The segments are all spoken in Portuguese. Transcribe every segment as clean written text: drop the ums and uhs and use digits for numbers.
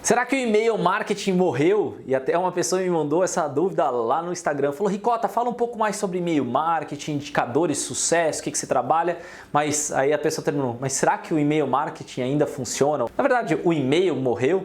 Será que o e-mail marketing morreu? E até uma pessoa me mandou essa dúvida lá no Instagram. Falou, Ricota, fala um pouco mais sobre e-mail marketing, indicadores de sucesso, o que você trabalha. Mas aí a pessoa terminou, mas será que o e-mail marketing ainda funciona? Na verdade, o e-mail morreu?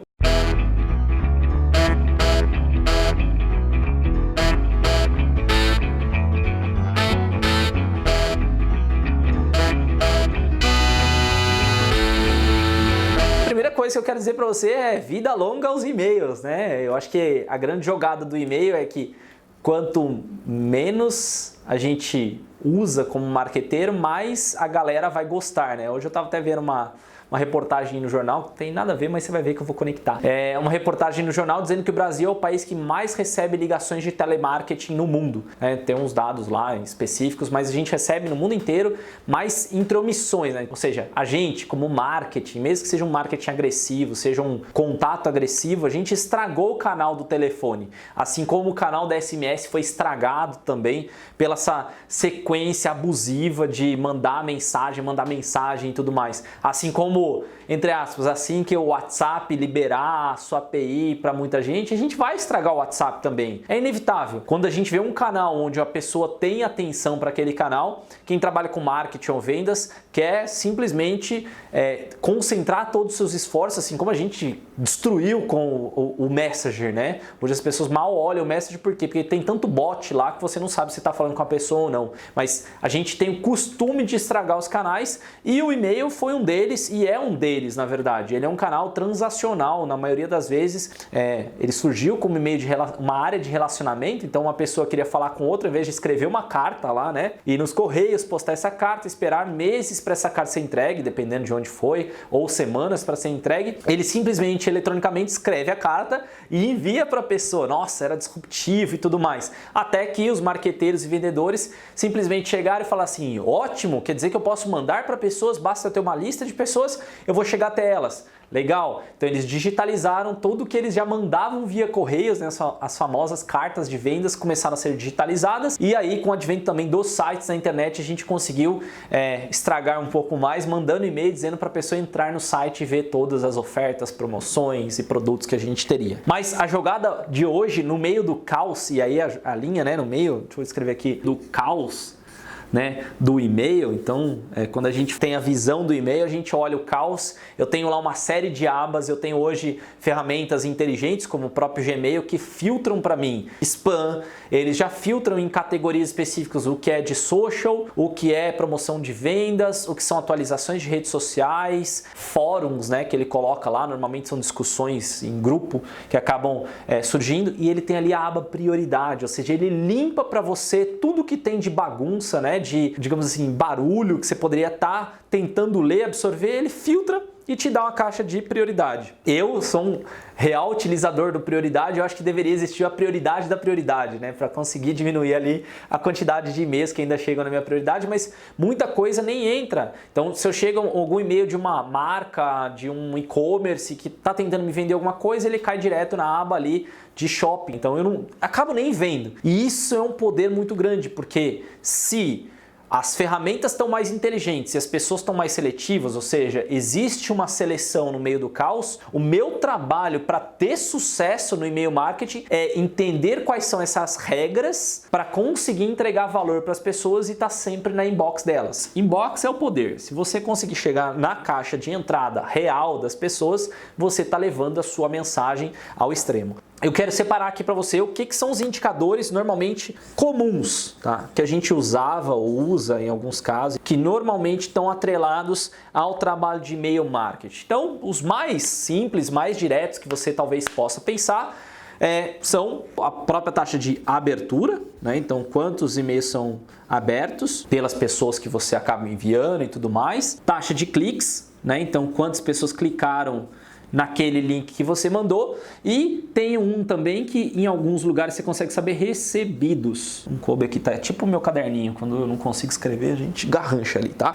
Primeira coisa que eu quero dizer para você é vida longa aos e-mails, né? Eu acho que a grande jogada do e-mail é que quanto menos a gente usa como marqueteiro, mais a galera vai gostar, né? Hoje eu estava até vendo uma reportagem no jornal, que tem nada a ver, mas você vai ver que eu vou conectar. É uma reportagem no jornal dizendo que o Brasil é o país que mais recebe ligações de telemarketing no mundo. Tem uns dados lá específicos, mas a gente recebe no mundo inteiro mais intromissões, né? Ou seja, a gente, como marketing, mesmo que seja um marketing agressivo, seja um contato agressivo, a gente estragou o canal do telefone. Assim como o canal da SMS foi estragado também pela essa sequência abusiva de mandar mensagem e tudo mais. Assim como, entre aspas, assim que o WhatsApp liberar a sua API para muita gente, a gente vai estragar o WhatsApp também. É inevitável. Quando a gente vê um canal onde a pessoa tem atenção para aquele canal, quem trabalha com marketing ou vendas quer simplesmente concentrar todos os seus esforços, assim como a gente destruiu com o Messenger, né? Hoje as pessoas mal olham o Messenger, por quê? Porque tem tanto bot lá que você não sabe se está falando com a pessoa ou não. Mas a gente tem o costume de estragar os canais e o e-mail foi um deles e é um deles, na verdade. Ele é um canal transacional, na maioria das vezes. Ele surgiu como e-mail de uma área de relacionamento, então uma pessoa queria falar com outra, em vez de escrever uma carta lá, né? E nos correios postar essa carta, esperar meses para essa carta ser entregue, dependendo de onde foi, ou semanas para ser entregue. Ele simplesmente, eletronicamente, escreve a carta e envia para a pessoa. Nossa, era disruptivo e tudo mais. Até que os marqueteiros e vendedores simplesmente chegaram e falaram assim, ótimo, quer dizer que eu posso mandar para pessoas, basta eu ter uma lista de pessoas, eu vou chegar até elas. Legal? Então eles digitalizaram tudo que eles já mandavam via correios, né? As famosas cartas de vendas começaram a ser digitalizadas e aí com o advento também dos sites na internet a gente conseguiu estragar um pouco mais, mandando e-mail dizendo para a pessoa entrar no site e ver todas as ofertas, promoções e produtos que a gente teria. Mas a jogada de hoje, no meio do caos, e aí a linha, né, no meio, deixa eu escrever aqui, do caos, né, do e-mail. Então, quando a gente tem a visão do e-mail, a gente olha o caos. Eu tenho lá uma série de abas, eu tenho hoje ferramentas inteligentes, como o próprio Gmail, que filtram para mim spam, eles já filtram em categorias específicas o que é de social, o que é promoção de vendas, o que são atualizações de redes sociais, fóruns, né, que ele coloca lá, normalmente são discussões em grupo que acabam surgindo, e ele tem ali a aba prioridade, ou seja, ele limpa para você tudo que tem de bagunça, né, de, digamos assim, barulho que você poderia estar tentando ler, absorver, ele filtra e te dá uma caixa de prioridade. Eu sou um real utilizador do prioridade, eu acho que deveria existir a prioridade da prioridade, né, para conseguir diminuir ali a quantidade de e-mails que ainda chegam na minha prioridade, mas muita coisa nem entra. Então, se eu chego algum e-mail de uma marca, de um e-commerce que está tentando me vender alguma coisa, ele cai direto na aba ali de shopping, então eu não acabo nem vendo. E isso é um poder muito grande, porque se as ferramentas estão mais inteligentes e as pessoas estão mais seletivas, ou seja, existe uma seleção no meio do caos, o meu trabalho para ter sucesso no e-mail marketing é entender quais são essas regras para conseguir entregar valor para as pessoas e estar sempre na inbox delas. Inbox é o poder. Se você conseguir chegar na caixa de entrada real das pessoas, você está levando a sua mensagem ao extremo. Eu quero separar aqui para você o que são os indicadores normalmente comuns, tá? Que a gente usava ou usa em alguns casos, que normalmente estão atrelados ao trabalho de e-mail marketing. Então, os mais simples, mais diretos que você talvez possa pensar são a própria taxa de abertura, né? Então, quantos e-mails são abertos pelas pessoas que você acaba enviando e tudo mais. Taxa de cliques, né? Então, quantas pessoas clicaram naquele link que você mandou, e tem um também que em alguns lugares você consegue saber recebidos. Um coube aqui, tá? É tipo o meu caderninho, quando eu não consigo escrever, a gente garrancha ali, tá?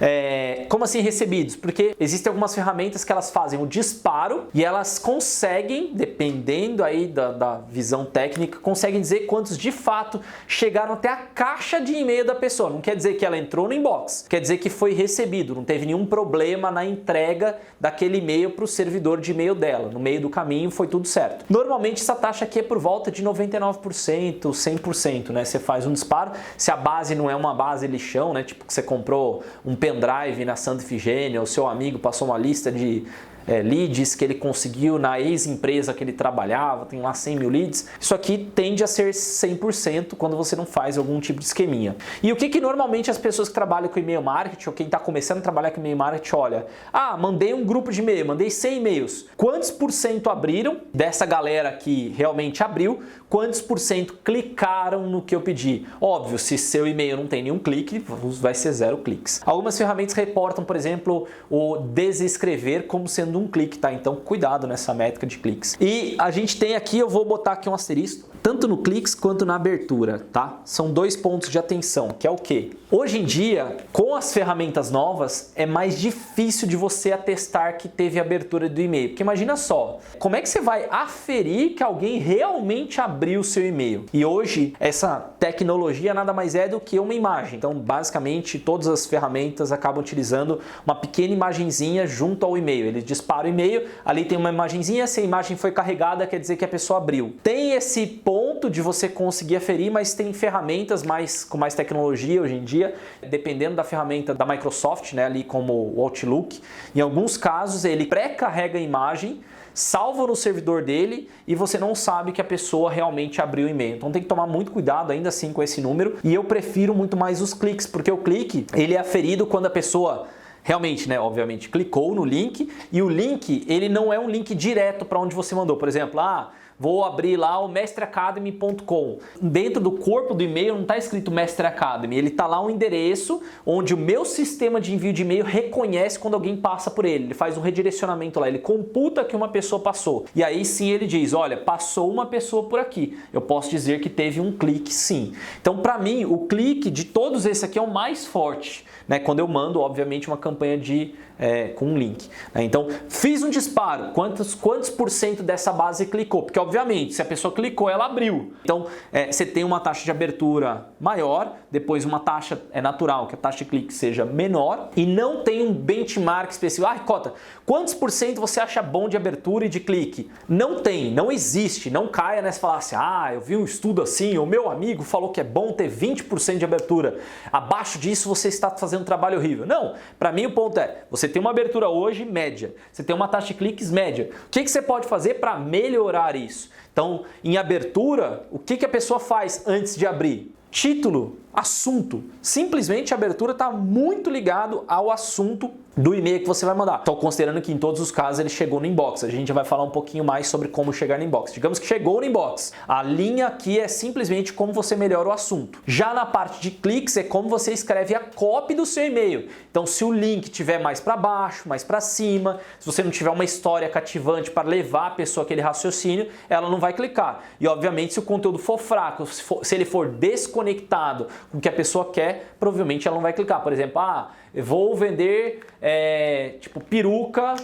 Como assim recebidos? Porque existem algumas ferramentas que elas fazem o disparo e elas conseguem, dependendo aí da visão técnica, conseguem dizer quantos de fato chegaram até a caixa de e-mail da pessoa. Não quer dizer que ela entrou no inbox, quer dizer que foi recebido, não teve nenhum problema na entrega daquele e-mail para o servidor de e-mail e-mail dela. No meio do caminho foi tudo certo. Normalmente essa taxa aqui é por volta de 99%, 100%, né? Você faz um disparo, se a base não é uma base lixão, né? Tipo que você comprou um pendrive na Santa Efigênia, o seu amigo passou uma lista de leads que ele conseguiu na ex-empresa que ele trabalhava, tem lá 100 mil leads. Isso aqui tende a ser 100% quando você não faz algum tipo de esqueminha. E o que normalmente as pessoas que trabalham com e-mail marketing, ou quem está começando a trabalhar com e-mail marketing, olha, mandei um grupo de e-mail, mandei 100 e-mails. Quantos por cento abriram dessa galera que realmente abriu? Quantos por cento clicaram no que eu pedi? Óbvio, se seu e-mail não tem nenhum clique, vai ser 0 cliques. Algumas ferramentas reportam, por exemplo, o desescrever como sendo um clique, tá? Então cuidado nessa métrica de cliques. E a gente tem aqui, eu vou botar aqui um asterisco, tanto no cliques quanto na abertura, tá? São 2 pontos de atenção, que é o quê? Hoje em dia, com as ferramentas novas, é mais difícil de você atestar que teve abertura do e-mail. Porque imagina só, como é que você vai aferir que alguém realmente abriu o seu e-mail? E hoje, essa tecnologia nada mais é do que uma imagem. Então, basicamente, todas as ferramentas acabam utilizando uma pequena imagenzinha junto ao e-mail. Eles disparam o e-mail, ali tem uma imagenzinha, se a imagem foi carregada, quer dizer que a pessoa abriu. Tem esse ponto de você conseguir aferir, mas tem ferramentas com mais tecnologia hoje em dia, dependendo da ferramenta da Microsoft, né, ali como o Outlook. Em alguns casos, ele pré-carrega a imagem, salva no servidor dele e você não sabe que a pessoa realmente abriu o e-mail. Então tem que tomar muito cuidado ainda assim com esse número, e eu prefiro muito mais os cliques, porque o clique ele é aferido quando a pessoa realmente, né, obviamente, clicou no link, e o link, ele não é um link direto para onde você mandou. Por exemplo, vou abrir lá o mestreacademy.com. Dentro do corpo do e-mail não está escrito Mestre Academy, ele está lá um endereço onde o meu sistema de envio de e-mail reconhece quando alguém passa por ele. Ele faz um redirecionamento lá, ele computa que uma pessoa passou. E aí sim ele diz, olha, passou uma pessoa por aqui. Eu posso dizer que teve um clique sim. Então para mim, o clique de todos esses aqui é o mais forte, né? Quando eu mando, obviamente, uma campanha com um link. Né? Então, fiz um disparo, quantos por cento dessa base clicou? Porque, obviamente, se a pessoa clicou, ela abriu. Então, você tem uma taxa de abertura maior, depois uma taxa, é natural que a taxa de clique seja menor, e não tem um benchmark específico. Cota, quantos por cento você acha bom de abertura e de clique? Não tem, não existe, não caia nessa falácia, eu vi um estudo assim, o meu amigo falou que é bom ter 20% de abertura, abaixo disso você está fazendo um trabalho horrível. Não, para mim o ponto é, você tem uma abertura hoje média, você tem uma taxa de cliques média. O que você pode fazer para melhorar isso? Então, em abertura, o que a pessoa faz antes de abrir? Título, assunto. Simplesmente a abertura está muito ligado ao assunto do e-mail que você vai mandar. Estou considerando que em todos os casos ele chegou no inbox. A gente vai falar um pouquinho mais sobre como chegar no inbox. Digamos que chegou no inbox. A linha aqui é simplesmente como você melhora o assunto. Já na parte de cliques é como você escreve a copy do seu e-mail. Então se o link estiver mais para baixo, mais para cima, se você não tiver uma história cativante para levar a pessoa aquele raciocínio, ela não vai clicar. E obviamente se o conteúdo for fraco, se ele for desconectado com o que a pessoa quer, provavelmente ela não vai clicar. Por exemplo, eu vou vender peruca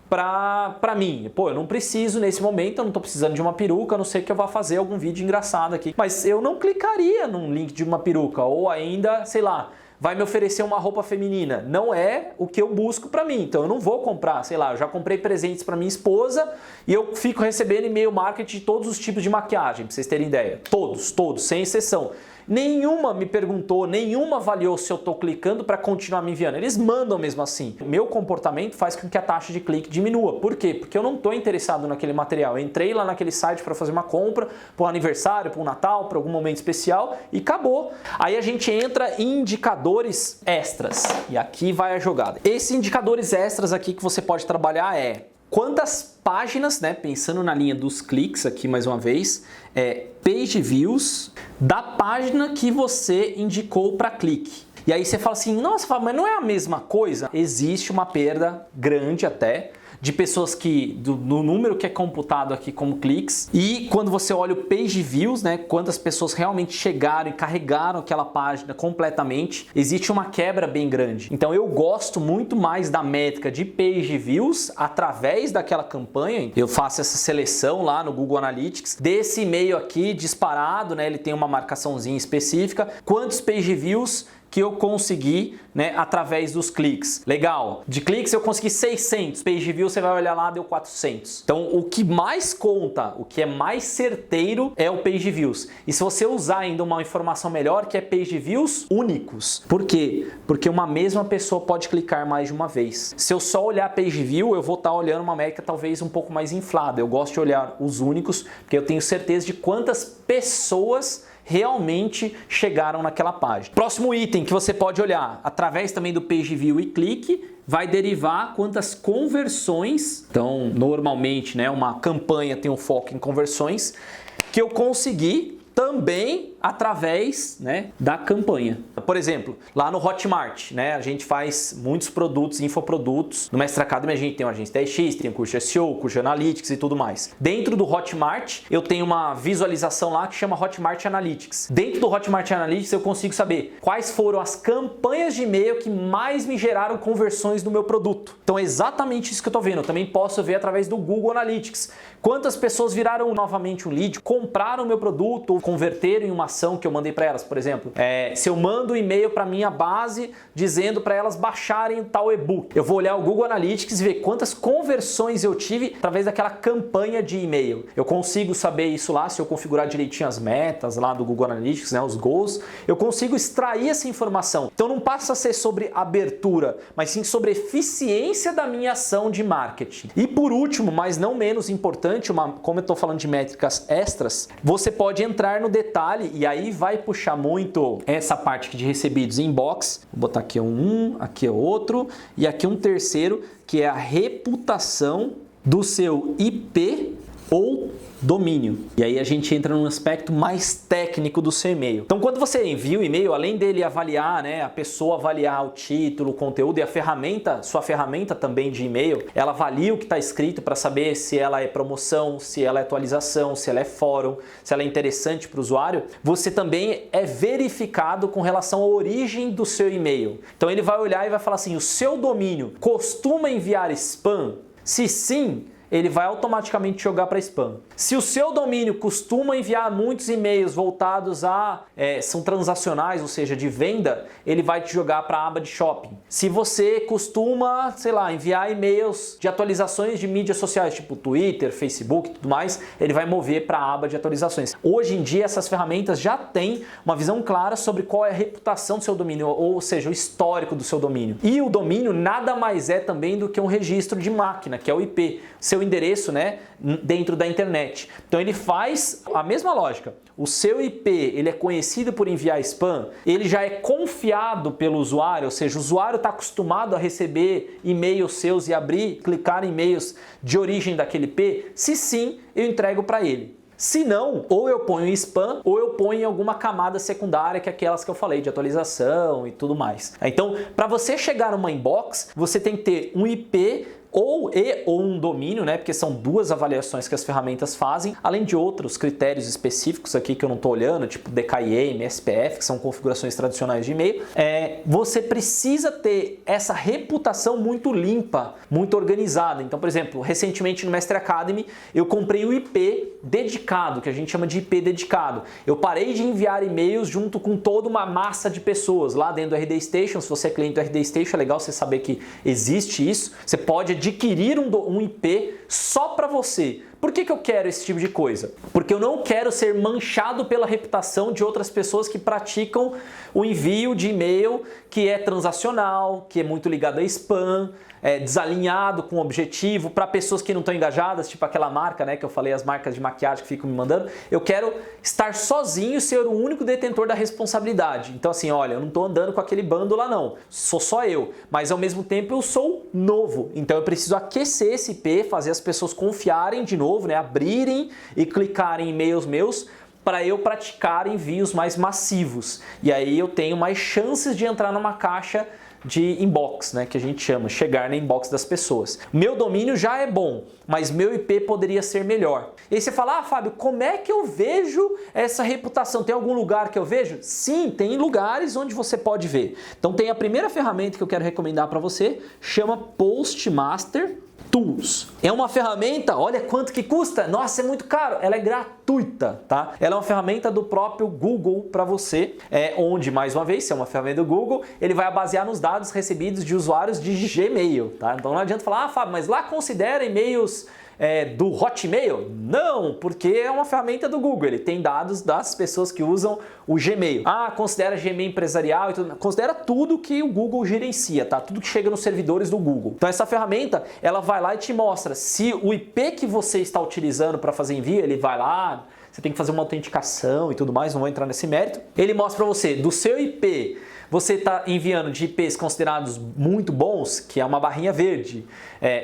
pra mim. Eu não preciso nesse momento, eu não tô precisando de uma peruca, a não ser que eu vá fazer algum vídeo engraçado aqui. Mas eu não clicaria num link de uma peruca, ou ainda, sei lá, vai me oferecer uma roupa feminina. Não é o que eu busco pra mim, então eu não vou comprar, sei lá, eu já comprei presentes pra minha esposa e eu fico recebendo e-mail marketing de todos os tipos de maquiagem, pra vocês terem ideia. Todos, sem exceção. Nenhuma me perguntou, nenhuma avaliou se eu estou clicando para continuar me enviando. Eles mandam mesmo assim. O meu comportamento faz com que a taxa de clique diminua. Por quê? Porque eu não estou interessado naquele material. Eu entrei lá naquele site para fazer uma compra, para um aniversário, para um Natal, para algum momento especial e acabou. Aí a gente entra em indicadores extras. E aqui vai a jogada. Esses indicadores extras aqui que você pode trabalhar quantas páginas, né, pensando na linha dos cliques aqui mais uma vez, page views da página que você indicou para clique. E aí você fala assim, nossa, mas não é a mesma coisa? Existe uma perda grande até de pessoas do número que é computado aqui como cliques, e quando você olha o page views, né, quantas pessoas realmente chegaram e carregaram aquela página completamente, existe uma quebra bem grande. Então eu gosto muito mais da métrica de page views através daquela campanha. Eu faço essa seleção lá no Google Analytics desse e-mail aqui disparado, né, ele tem uma marcaçãozinha específica, quantos page views que eu consegui, né, através dos cliques. Legal, de cliques eu consegui 600, page view você vai olhar lá, deu 400. Então o que mais conta, o que é mais certeiro é o page views. E se você usar ainda uma informação melhor, que é page views únicos. Por quê? Porque uma mesma pessoa pode clicar mais de uma vez. Se eu só olhar page view, eu vou estar olhando uma métrica talvez um pouco mais inflada. Eu gosto de olhar os únicos, porque eu tenho certeza de quantas pessoas realmente chegaram naquela página. Próximo item que você pode olhar, através também do page view e clique, vai derivar quantas conversões. Então, normalmente, né, uma campanha tem um foco em conversões, que eu consegui também através, né, da campanha. Por exemplo, lá no Hotmart, né, a gente faz muitos produtos, infoprodutos. No Mestre Academy a gente tem o Agência 10X, tem o curso SEO, curso de Analytics e tudo mais. Dentro do Hotmart, eu tenho uma visualização lá que chama Hotmart Analytics. Dentro do Hotmart Analytics eu consigo saber quais foram as campanhas de e-mail que mais me geraram conversões no meu produto. Então é exatamente isso que eu estou vendo. Eu também posso ver através do Google Analytics. Quantas pessoas viraram novamente um lead, compraram o meu produto ou converteram em uma ação que eu mandei para elas, por exemplo. Se eu mando um e-mail para minha base dizendo para elas baixarem tal e-book, eu vou olhar o Google Analytics e ver quantas conversões eu tive através daquela campanha de e-mail. Eu consigo saber isso lá, se eu configurar direitinho as metas lá do Google Analytics, né, os goals, eu consigo extrair essa informação. Então não passa a ser sobre abertura, mas sim sobre eficiência da minha ação de marketing. E por último, mas não menos importante, como eu estou falando de métricas extras, você pode entrar no detalhe e aí vai puxar muito essa parte aqui de recebidos inbox. Vou botar aqui aqui é outro e aqui um terceiro, que é a reputação do seu IP ou domínio. E aí a gente entra num aspecto mais técnico do seu e-mail. Então quando você envia o e-mail, além dele avaliar, né, a pessoa avaliar o título, o conteúdo e a ferramenta, sua ferramenta também de e-mail, ela avalia o que está escrito para saber se ela é promoção, se ela é atualização, se ela é fórum, se ela é interessante para o usuário. Você também é verificado com relação à origem do seu e-mail. Então ele vai olhar e vai falar assim, o seu domínio costuma enviar spam? Se sim, ele vai automaticamente jogar para spam. Se o seu domínio costuma enviar muitos e-mails voltados são transacionais, ou seja, de venda, ele vai te jogar para a aba de shopping. Se você costuma, sei lá, enviar e-mails de atualizações de mídias sociais, tipo Twitter, Facebook e tudo mais, ele vai mover para a aba de atualizações. Hoje em dia, essas ferramentas já têm uma visão clara sobre qual é a reputação do seu domínio, ou seja, o histórico do seu domínio. E o domínio nada mais é também do que um registro de máquina, que é o IP, seu endereço, né, dentro da internet. Então ele faz a mesma lógica. O seu IP, ele é conhecido por enviar spam, ele já é confiado pelo usuário, ou seja, o usuário está acostumado a receber e-mails seus e clicar em e-mails de origem daquele IP. Se sim, eu entrego para ele. Se não, ou eu ponho em spam ou eu ponho em alguma camada secundária, que é aquelas que eu falei, de atualização e tudo mais. Então, para você chegar numa inbox, você tem que ter um IP ou um domínio, né? Porque são duas avaliações que as ferramentas fazem, além de outros critérios específicos aqui que eu não estou olhando, tipo DKIM, SPF, que são configurações tradicionais de e-mail. Você precisa ter essa reputação muito limpa, muito organizada. Então, por exemplo, recentemente no Mestre Academy, eu comprei o IP dedicado, que a gente chama de IP dedicado. Eu parei de enviar e-mails junto com toda uma massa de pessoas lá dentro do RD Station. Se você é cliente do RD Station, é legal você saber que existe isso. Você pode adquirir um IP só para você. Por que eu quero esse tipo de coisa? Porque eu não quero ser manchado pela reputação de outras pessoas que praticam o envio de e-mail que é transacional, que é muito ligado a spam, desalinhado com o objetivo, para pessoas que não estão engajadas, tipo aquela marca, né, que eu falei, as marcas de maquiagem que ficam me mandando. Eu quero estar sozinho, ser o único detentor da responsabilidade. Então assim, olha, eu não estou andando com aquele bando lá não, sou só eu, mas ao mesmo tempo eu sou novo, então eu preciso aquecer esse IP, fazer as pessoas confiarem de novo, né, abrirem e clicarem em e-mails meus, para eu praticar envios mais massivos. E aí eu tenho mais chances de entrar numa caixa de inbox, né, que a gente chama, chegar na inbox das pessoas. Meu domínio já é bom, mas meu IP poderia ser melhor. E aí você fala, Fábio, como é que eu vejo essa reputação? Tem algum lugar que eu vejo? Sim, tem lugares onde você pode ver. Então tem a primeira ferramenta que eu quero recomendar para você, chama Postmaster. Tools. É uma ferramenta, olha quanto que custa. Nossa, é muito caro. Ela é gratuita, tá? Ela é uma ferramenta do próprio Google para você, onde, mais uma vez, se é uma ferramenta do Google, ele vai basear nos dados recebidos de usuários de Gmail, tá? Então não adianta falar, Fábio, mas lá considera e-mails do Hotmail? Não, porque é uma ferramenta do Google, ele tem dados das pessoas que usam o Gmail. Considera Gmail empresarial e tudo, considera tudo que o Google gerencia, tá? Tudo que chega nos servidores do Google. Então essa ferramenta, ela vai lá e te mostra se o IP que você está utilizando para fazer envio, ele vai lá, você tem que fazer uma autenticação e tudo mais, não vou entrar nesse mérito. Ele mostra para você, do seu IP, você está enviando de IPs considerados muito bons, que é uma barrinha verde,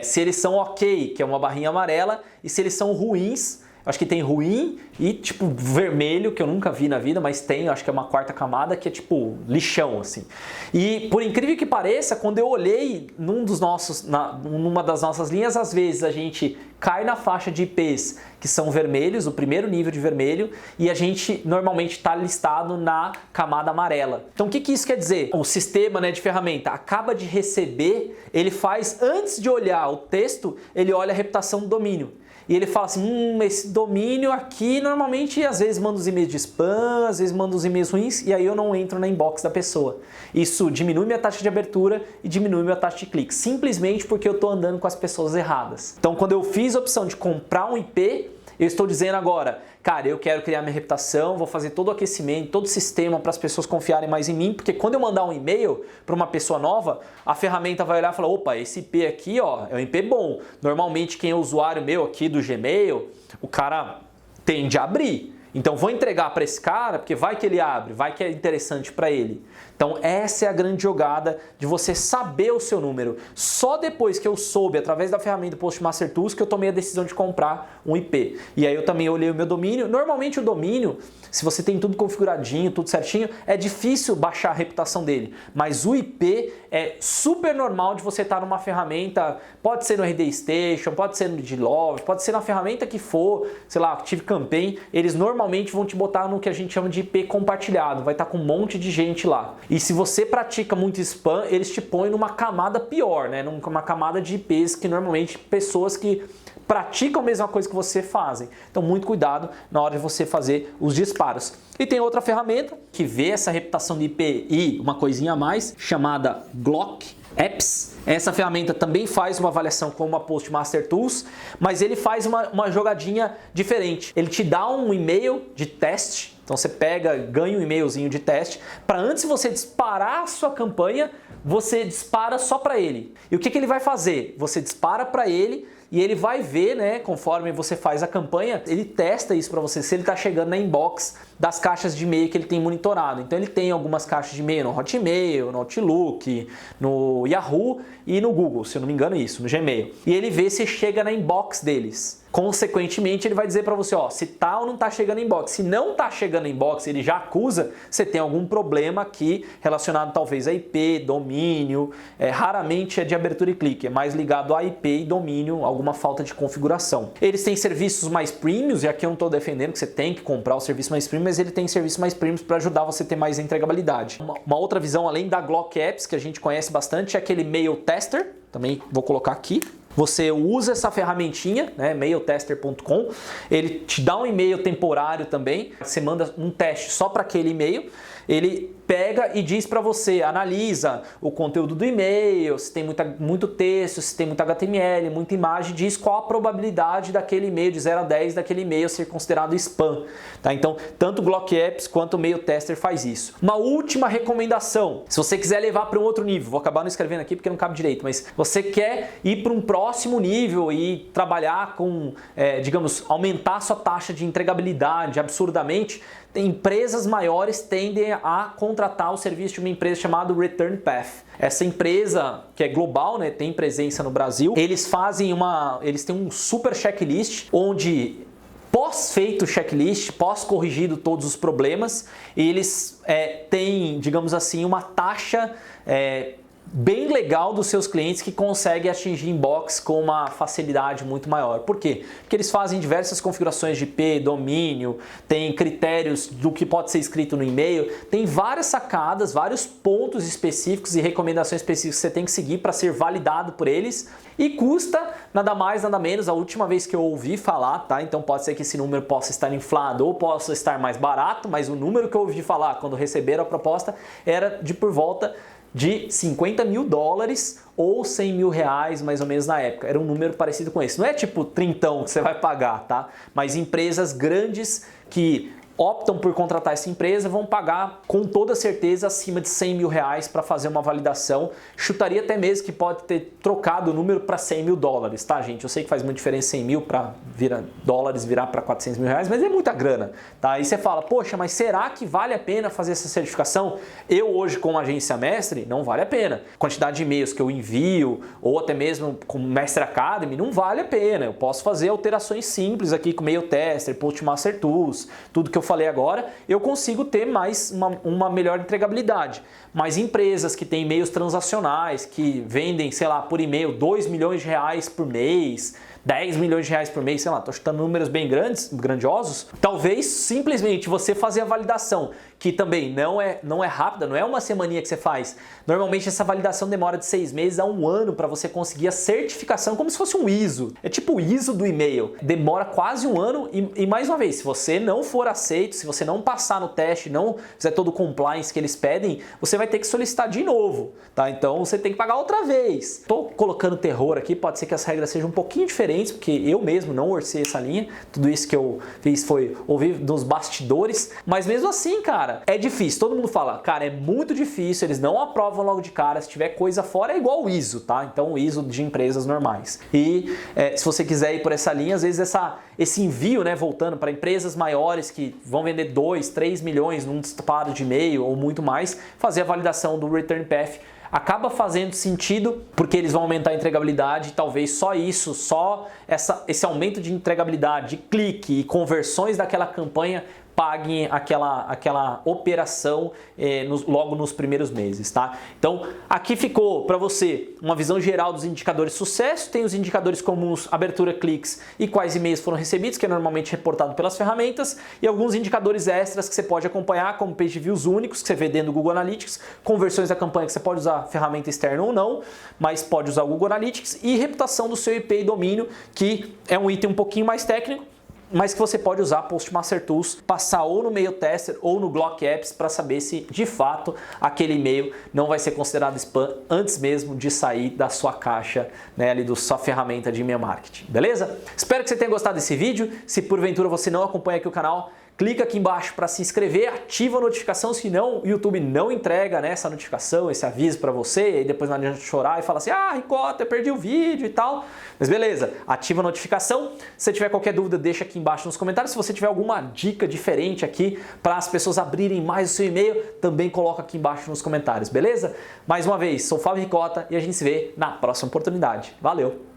se eles são ok, que é uma barrinha amarela, e se eles são ruins, acho que tem ruim e tipo vermelho, que eu nunca vi na vida, mas tem, acho que é uma quarta camada, que é tipo lixão, assim. E por incrível que pareça, quando eu olhei numa das nossas linhas, às vezes a gente cai na faixa de IPs que são vermelhos, o primeiro nível de vermelho, e a gente normalmente está listado na camada amarela. Então o que isso quer dizer? O sistema, de ferramenta acaba de receber, ele faz, antes de olhar o texto, ele olha a reputação do domínio. E ele fala assim, esse domínio aqui normalmente às vezes manda os e-mails de spam, às vezes manda os e-mails ruins e aí eu não entro na inbox da pessoa. Isso diminui minha taxa de abertura e diminui minha taxa de clique, simplesmente porque eu estou andando com as pessoas erradas. Então quando eu fiz a opção de comprar um IP, eu estou dizendo agora, cara, eu quero criar minha reputação, vou fazer todo o aquecimento, todo o sistema para as pessoas confiarem mais em mim, porque quando eu mandar um e-mail para uma pessoa nova, a ferramenta vai olhar e falar, opa, esse IP aqui, ó, é um IP bom. Normalmente quem é usuário meu aqui do Gmail, o cara tende a abrir. Então vou entregar para esse cara, porque vai que ele abre, vai que é interessante para ele. Então essa é a grande jogada de você saber o seu número. Só depois que eu soube, através da ferramenta Postmaster Tools, que eu tomei a decisão de comprar um IP. E aí eu também olhei o meu domínio. Normalmente o domínio, se você tem tudo configuradinho, tudo certinho, é difícil baixar a reputação dele. Mas o IP é super normal de você estar numa ferramenta, pode ser no RD Station, pode ser no DLove, pode ser na ferramenta que for, sei lá, ActiveCampaign, eles normalmente vão te botar no que a gente chama de IP compartilhado, vai estar com um monte de gente lá. E se você pratica muito spam, eles te põem numa camada pior, numa camada de IPs que normalmente pessoas que praticam a mesma coisa que você fazem. Então muito cuidado na hora de você fazer os disparos. E tem outra ferramenta que vê essa reputação de IP e uma coisinha a mais, chamada Glock Apps. Essa ferramenta também faz uma avaliação como a Postmaster Tools, mas ele faz uma jogadinha diferente. Ele te dá um e-mail de teste, então você ganha um e-mailzinho de teste, para antes de você disparar a sua campanha, você dispara só para ele. E o que ele vai fazer? Você dispara para ele e ele vai ver, conforme você faz a campanha, ele testa isso para você, se ele está chegando na inbox das caixas de e-mail que ele tem monitorado. Então ele tem algumas caixas de e-mail no Hotmail, no Outlook, no Yahoo e no Google, se eu não me engano isso, no Gmail. E ele vê se chega na inbox deles. Consequentemente, ele vai dizer para você, se tá ou não tá chegando em inbox. Se não tá chegando em inbox, ele já acusa, você tem algum problema aqui relacionado talvez a IP, domínio, raramente é de abertura e clique, é mais ligado a IP e domínio, alguma falta de configuração. Eles têm serviços mais premiums, e aqui eu não estou defendendo que você tem que comprar o serviço mais premium, mas ele tem serviços mais premiums para ajudar você a ter mais entregabilidade. Uma outra visão, além da Glock Apps, que a gente conhece bastante, é aquele Mail Tester, também vou colocar aqui. Você usa essa ferramentinha, mailtester.com, ele te dá um e-mail temporário também, você manda um teste só para aquele e-mail, ele pega e diz para você, analisa o conteúdo do e-mail, se tem muito texto, se tem muito HTML, muita imagem, diz qual a probabilidade daquele e-mail de 0 a 10 daquele e-mail ser considerado spam. Tá? Então, tanto o Glock Apps quanto o Mail Tester faz isso. Uma última recomendação, se você quiser levar para um outro nível, vou acabar não escrevendo aqui porque não cabe direito, mas você quer ir para um próximo nível e trabalhar com, aumentar a sua taxa de entregabilidade absurdamente, empresas maiores tendem a contratar o serviço de uma empresa chamada Return Path. Essa empresa, que é global, tem presença no Brasil, eles têm um super checklist onde, pós-feito o checklist, pós-corrigido todos os problemas, eles têm, digamos assim, uma taxa bem legal dos seus clientes que conseguem atingir inbox com uma facilidade muito maior. Por quê? Porque eles fazem diversas configurações de IP, domínio, tem critérios do que pode ser escrito no e-mail, tem várias sacadas, vários pontos específicos e recomendações específicas que você tem que seguir para ser validado por eles e custa nada mais, nada menos, a última vez que eu ouvi falar, tá? Então pode ser que esse número possa estar inflado ou possa estar mais barato, mas o número que eu ouvi falar quando receberam a proposta era de por volta de $50 mil ou R$100 mil mais ou menos na época. Era um número parecido com esse. Não é tipo trintão que você vai pagar, tá? Mas empresas grandes que optam por contratar essa empresa vão pagar com toda certeza acima de R$100 mil para fazer uma validação. Chutaria até mesmo que pode ter trocado o número para $100 mil, tá, gente? Eu sei que faz muita diferença 100 mil para dólares virar para R$400 mil, mas é muita grana, tá? Aí você fala, poxa, mas será que vale a pena fazer essa certificação? Eu hoje com a agência mestre, não vale a pena. Quantidade de e-mails que eu envio ou até mesmo com Mestre Academy, não vale a pena. Eu posso fazer alterações simples aqui com Mail Tester, Postmaster Tools, tudo que eu falei agora, eu consigo ter mais uma melhor entregabilidade. Mas empresas que têm e-mails transacionais, que vendem, sei lá, por e-mail R$2 milhões por mês, R$10 milhões por mês, sei lá, tô chutando números bem grandiosos, talvez simplesmente você fazer a validação, que também não é rápida, não é uma semaninha que você faz. Normalmente essa validação demora de 6 meses a 1 ano para você conseguir a certificação, como se fosse um ISO. É tipo o ISO do e-mail. Demora quase 1 ano e mais uma vez, se você não for aceito, se você não passar no teste, não fizer todo o compliance que eles pedem, você vai ter que solicitar de novo, tá? Então você tem que pagar outra vez. Tô colocando terror aqui, pode ser que as regras sejam um pouquinho diferentes, porque eu mesmo não orcei essa linha. Tudo isso que eu fiz foi ouvir dos bastidores, mas mesmo assim, cara, é difícil. Todo mundo fala, cara, é muito difícil, eles não aprovam logo de cara. Se tiver coisa fora, é igual o ISO, tá? Então o ISO de empresas normais. E se você quiser ir por essa linha, às vezes esse envio, né, voltando para empresas maiores que vão vender 2, 3 milhões num disparo de e-mail ou muito mais, fazer a validação do Return Path acaba fazendo sentido, porque eles vão aumentar a entregabilidade e talvez só isso, esse aumento de entregabilidade, de clique e conversões daquela campanha paguem aquela operação logo nos primeiros meses, tá? Então, aqui ficou para você uma visão geral dos indicadores de sucesso. Tem os indicadores comuns, abertura, cliques e quais e-mails foram recebidos, que é normalmente reportado pelas ferramentas, e alguns indicadores extras que você pode acompanhar, como page views únicos, que você vê dentro do Google Analytics, conversões da campanha, que você pode usar ferramenta externa ou não, mas pode usar o Google Analytics, e reputação do seu IP e domínio, que é um item um pouquinho mais técnico, mas que você pode usar Postmaster Tools, passar ou no Mail Tester ou no Glock Apps para saber se de fato aquele e-mail não vai ser considerado spam antes mesmo de sair da sua caixa, né, ali da sua ferramenta de e-mail marketing, beleza? Espero que você tenha gostado desse vídeo. Se porventura você não acompanha aqui o canal, clica aqui embaixo para se inscrever, ativa a notificação, senão o YouTube não entrega, né, essa notificação, esse aviso para você, e depois não adianta chorar e falar assim, ah, Ricota, eu perdi o vídeo e tal. Mas beleza, ativa a notificação. Se tiver qualquer dúvida, deixa aqui embaixo nos comentários. Se você tiver alguma dica diferente aqui para as pessoas abrirem mais o seu e-mail, também coloca aqui embaixo nos comentários, beleza? Mais uma vez, sou o Fábio Ricota e a gente se vê na próxima oportunidade. Valeu!